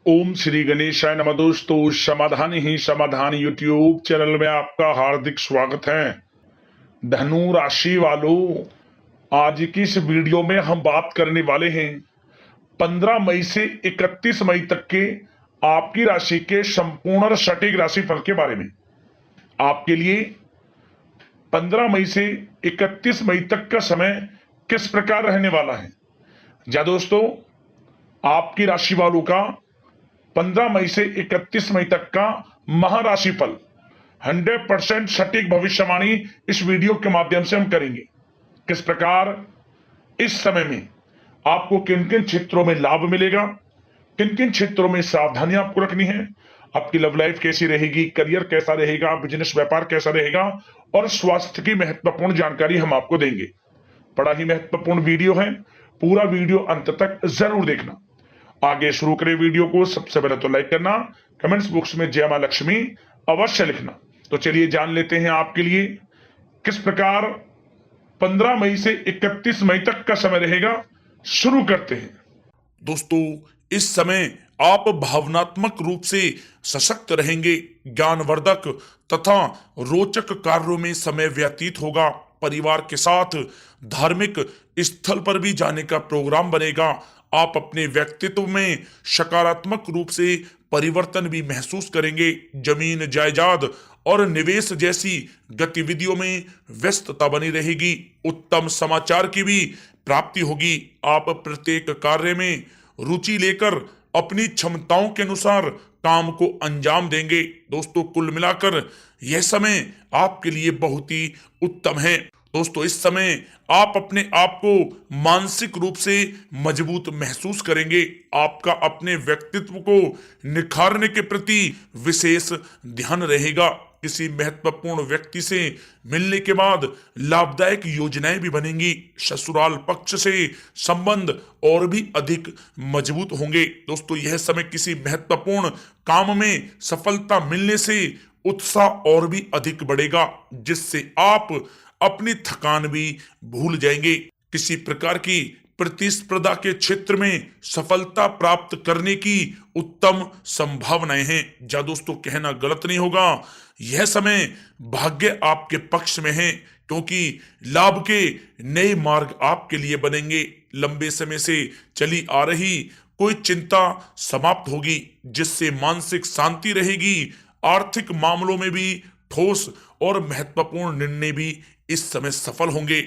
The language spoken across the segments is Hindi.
ओम श्री गणेशाय नमः। दोस्तों, समाधान ही समाधान यूट्यूब चैनल में आपका हार्दिक स्वागत है। धनु राशि वालों, आज की इस वीडियो में हम बात करने वाले हैं 15 मई से 31 मई तक के आपकी राशि के संपूर्ण और सटीक राशिफल के बारे में। आपके लिए 15 मई से 31 मई तक का समय किस प्रकार रहने वाला है। जा दोस्तों, आपकी राशि वालों का 15 मई से 31 मई तक का महाराशिफल 100% सटीक भविष्यवाणी इस वीडियो के माध्यम से हम करेंगे। किस प्रकार इस समय में आपको किन किन क्षेत्रों में लाभ मिलेगा, किन किन क्षेत्रों में सावधानी आपको रखनी है, आपकी लव लाइफ कैसी रहेगी, करियर कैसा रहेगा, बिजनेस व्यापार कैसा रहेगा और स्वास्थ्य की महत्वपूर्ण जानकारी हम आपको देंगे। बड़ा ही महत्वपूर्ण वीडियो है, पूरा वीडियो अंत तक जरूर देखना। आगे शुरू करें वीडियो को। सबसे पहले तो लाइक करना, कमेंट्स बॉक्स में जय मां लक्ष्मी अवश्य लिखना। तो चलिए जान लेते हैं आपके लिए किस प्रकार 15 मई से 31 मई तक का समय रहेगा। शुरू करते हैं। दोस्तों, इस समय आप भावनात्मक रूप से सशक्त रहेंगे। ज्ञानवर्धक तथा रोचक कार्यों में समय व्यतीत होगा। परिवार के साथ धार्मिक स्थल पर भी जाने का प्रोग्राम बनेगा। आप अपने व्यक्तित्व में सकारात्मक रूप से परिवर्तन भी महसूस करेंगे। जमीन जायदाद और निवेश जैसी गतिविधियों में व्यस्तता बनी रहेगी। उत्तम समाचार की भी प्राप्ति होगी। आप प्रत्येक कार्य में रुचि लेकर अपनी क्षमताओं के अनुसार काम को अंजाम देंगे। दोस्तों, कुल मिलाकर यह समय आपके लिए बहुत ही उत्तम है। दोस्तों, इस समय आप अपने आप को मानसिक रूप से मजबूत महसूस करेंगे। आपका अपने व्यक्तित्व को निखारने के प्रति विशेष ध्यान रहेगा। किसी महत्वपूर्ण व्यक्ति से मिलने के बाद लाभदायक योजनाएं भी बनेंगी। ससुराल पक्ष से संबंध और भी अधिक मजबूत होंगे। दोस्तों, यह समय किसी महत्वपूर्ण काम में सफलता मिलने से उत्साह और भी अधिक बढ़ेगा, जिससे आप अपनी थकान भी भूल जाएंगे। किसी प्रकार की प्रतिस्पर्धा के क्षेत्र में सफलता प्राप्त करने की उत्तम संभावनाएं हैं। जा दोस्तों, कहना गलत नहीं होगा, यह समय भाग्य आपके पक्ष में है, क्योंकि लाभ के नए मार्ग आपके लिए बनेंगे। लंबे समय से चली आ रही कोई चिंता समाप्त होगी, जिससे मानसिक शांति रहेगी। आर्थिक मामलों में भी ठोस और महत्वपूर्ण निर्णय भी इस समय सफल होंगे।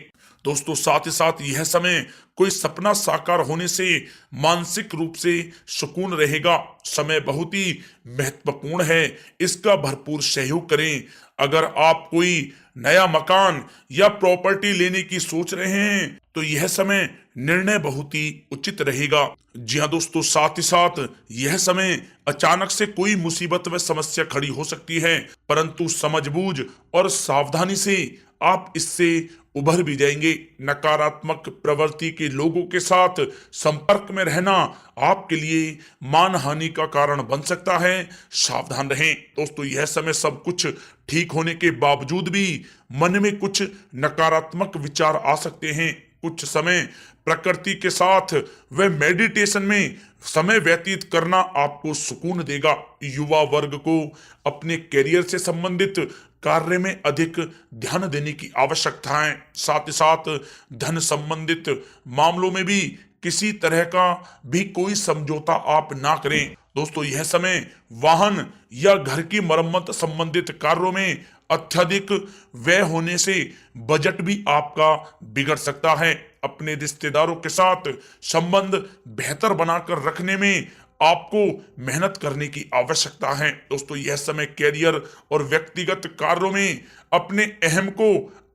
दोस्तों, साथ ही साथ यह समय कोई सपना साकार होने से मानसिक रूप से सुकून रहेगा। समय बहुत ही महत्वपूर्ण है, इसका भरपूर सहयोग करें। अगर आप कोई नया मकान या प्रॉपर्टी लेने की सोच रहे हैं तो यह समय निर्णय बहुत ही उचित रहेगा। जी हाँ दोस्तों, साथ ही साथ यह समय अचानक से कोई मुसीबत व समस्या खड़ी हो सकती है, परंतु समझबूझ और सावधानी से आप इससे उभर भी जाएंगे। नकारात्मक प्रवृत्ति के लोगों के साथ संपर्क में रहना आपके लिए मानहानि का कारण बन सकता है, सावधान रहें। दोस्तों, यह समय सब कुछ ठीक होने के बावजूद भी मन में कुछ नकारात्मक विचार आ सकते हैं। कुछ समय प्रकृति के साथ व मेडिटेशन में समय व्यतीत करना आपको सुकून देगा। युवा वर्ग को अपने करियर से संबंधित कार्य में अधिक ध्यान देने की आवश्यकता है। साथ ही साथ धन संबंधित मामलों में भी किसी तरह का भी कोई समझौता आप ना करें। दोस्तों, यह समय वाहन या घर की मरम्मत संबंधित कार्यों में अत्यधिक व्यय होने से बजट भी आपका बिगड़ सकता है। अपने रिश्तेदारों के साथ संबंध बेहतर बनाकर रखने में आपको मेहनत करने की आवश्यकता है। दोस्तों, यह समय कैरियर और व्यक्तिगत कार्यों में अपने अहम को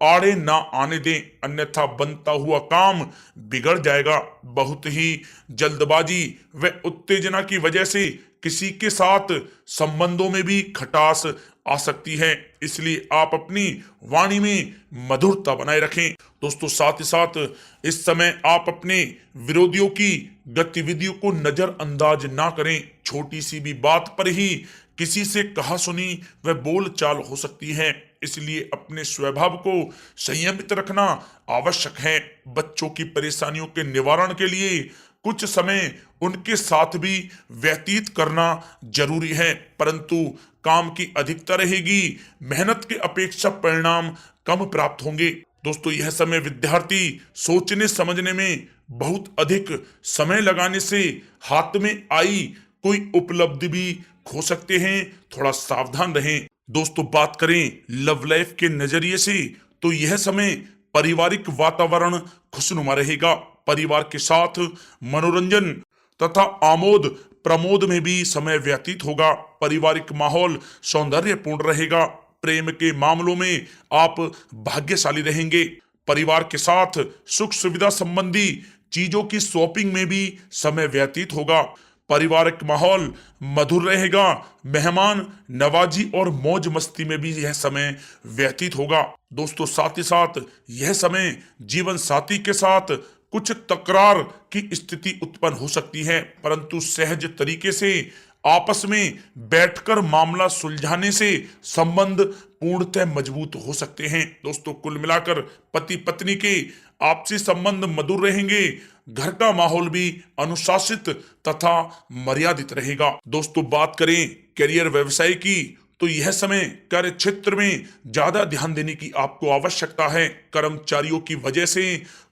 आड़े ना आने दें, अन्यथा बनता हुआ काम बिगड़ जाएगा। बहुत ही जल्दबाजी व उत्तेजना की वजह से किसी के साथ संबंधों में भी खटास आ सकती है, इसलिए आप अपनी वाणी में मधुरता बनाए रखें। दोस्तों, साथ ही साथ इस समय आप अपने विरोधियों की गतिविधियों को नजरअंदाज ना करें। छोटी सी भी बात पर ही किसी से कहा सुनी व बोल चाल हो सकती है, इसलिए अपने स्वभाव को संयमित रखना आवश्यक है। बच्चों की परेशानियों के निवारण के लिए कुछ समय उनके साथ भी व्यतीत करना जरूरी है, परंतु काम की अधिकता रहेगी, मेहनत के अपेक्षा परिणाम कम प्राप्त होंगे। दोस्तों, यह समय विद्यार्थी सोचने समझने में बहुत अधिक समय लगाने से हाथ में आई कोई उपलब्धि भी खो सकते हैं, थोड़ा सावधान रहें। दोस्तों, बात करें लव लाइफ के नजरिए से तो यह समय पारिवारिक वातावरण खुशनुमा रहेगा। परिवार के साथ मनोरंजन तथा आमोद प्रमोद में भी समय व्यतीत होगा। पारिवारिक माहौल सौंदर्यपूर्ण रहेगा। प्रेम के मामलों में आप भाग्यशाली रहेंगे। परिवार के साथ सुख सुविधा संबंधी चीजों की शॉपिंग में भी समय व्यतीत होगा। पारिवारिक माहौल मधुर रहेगा। मेहमान नवाजी और मौज मस्ती में भी यह समय व्यतीत होगा। दोस्तों, साथ ही साथ यह समय जीवन साथी के साथ कुछ तकरार की स्थिति उत्पन्न हो सकती है, परंतु सहज तरीके से आपस में बैठकर मामला सुलझाने से संबंध पूर्णतः मजबूत हो सकते हैं। दोस्तों, कुल मिलाकर पति पत्नी के आपसी संबंध मधुर रहेंगे। घर का माहौल भी अनुशासित तथा मर्यादित रहेगा। दोस्तों, बात करें करियर व्यवसाय की तो यह समय कार्य क्षेत्र में ज्यादा ध्यान देने की आपको आवश्यकता है। कर्मचारियों की वजह से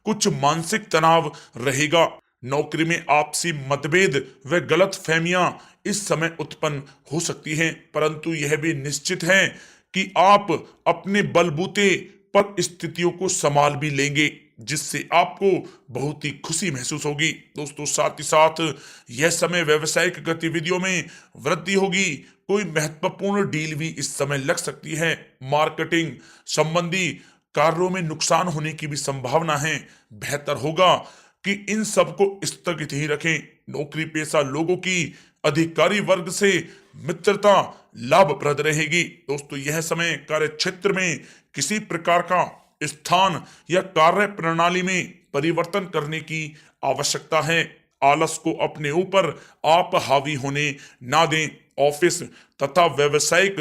कुछ मानसिक तनाव रहेगा। नौकरी में आपसी मतभेद व गलत फहमियां इस समय उत्पन्न हो सकती हैं, परंतु यह भी निश्चित है कि आप अपने बलबूते पर स्थितियों को संभाल भी लेंगे, जिससे आपको बहुत ही खुशी महसूस होगी। दोस्तों, साथ ही साथ यह समय व्यवसायिक गतिविधियों में वृद्धि होगी। कोई महत्वपूर्ण डील भी इस समय लग सकती है। मार्केटिंग संबंधी कार्यों में नुकसान होने की भी संभावना है। बेहतर होगा कि इन सब को स्थगित ही रखें। नौकरी पेशा लोगों की अधिकारी वर्ग से मित्रता लाभप्रद रहेगी। दोस्तों, यह समय कार्य क्षेत्र में किसी प्रकार का स्थान या कार्य प्रणाली में परिवर्तन करने की आवश्यकता है। आलस को अपने ऊपर आप हावी होने ना दें। ऑफिस तथा व्यावसायिक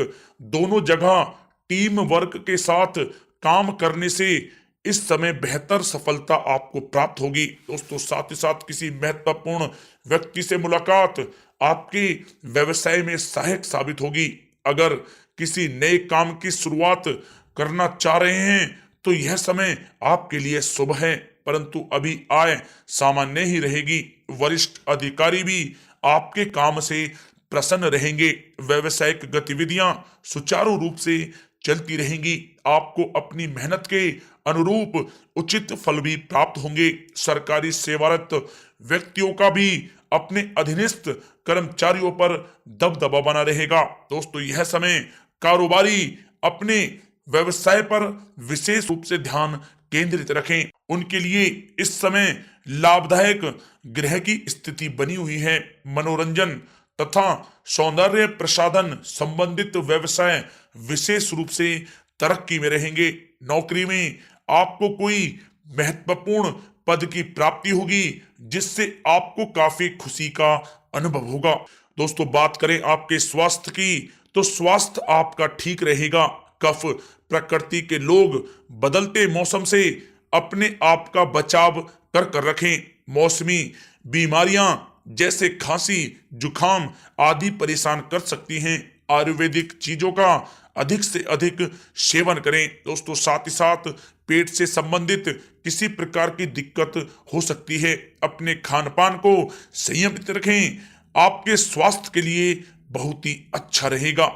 दोनों जगह टीम वर्क के साथ काम करने से इस समय बेहतर सफलता आपको प्राप्त होगी। दोस्तों, साथ ही साथ किसी महत्वपूर्ण व्यक्ति से मुलाकात आपके व्यवसाय में सहायक साबित होगी। अगर किसी नए काम की शुरुआत करना चाह रहे हैं तो यह समय आपके लिए शुभ है, परंतु अभी आय सामान्य ही रहेगी। वरिष्ठ अधिकारी भी आपके काम से प्रसन्न रहेंगे। व्यावसायिक गतिविधियां सुचारू रूप से चलती रहेंगी। आपको अपनी मेहनत के अनुरूप उचित फल भी प्राप्त होंगे। सरकारी सेवारत व्यक्तियों का भी अपने अधीनस्थ कर्मचारियों पर दबदबा बना रहेगा। दोस्तों, यह समय कारोबारी अपने व्यवसाय पर विशेष रूप से ध्यान केंद्रित रखें। उनके लिए इस समय लाभदायक ग्रह की स्थिति बनी हुई है। मनोरंजन तथा सौंदर्य प्रसाधन संबंधित व्यवसाय विशेष रूप से तरक्की में रहेंगे। नौकरी में आपको कोई महत्वपूर्ण पद की प्राप्ति होगी, जिससे आपको काफी खुशी का अनुभव होगा। दोस्तों, बात करें आपके स्वास्थ्य की तो स्वास्थ्य आपका ठीक रहेगा। कफ प्रकृति के लोग बदलते मौसम से अपने आप का बचाव कर रखें। मौसमी बीमारियां जैसे खांसी जुकाम आदि परेशान कर सकती हैं। आयुर्वेदिक चीजों का अधिक से अधिक सेवन करें। दोस्तों, साथ ही साथ पेट से संबंधित किसी प्रकार की दिक्कत हो सकती है। अपने खान पान को संयमित रखें। आपके स्वास्थ्य के लिए बहुत ही अच्छा रहेगा।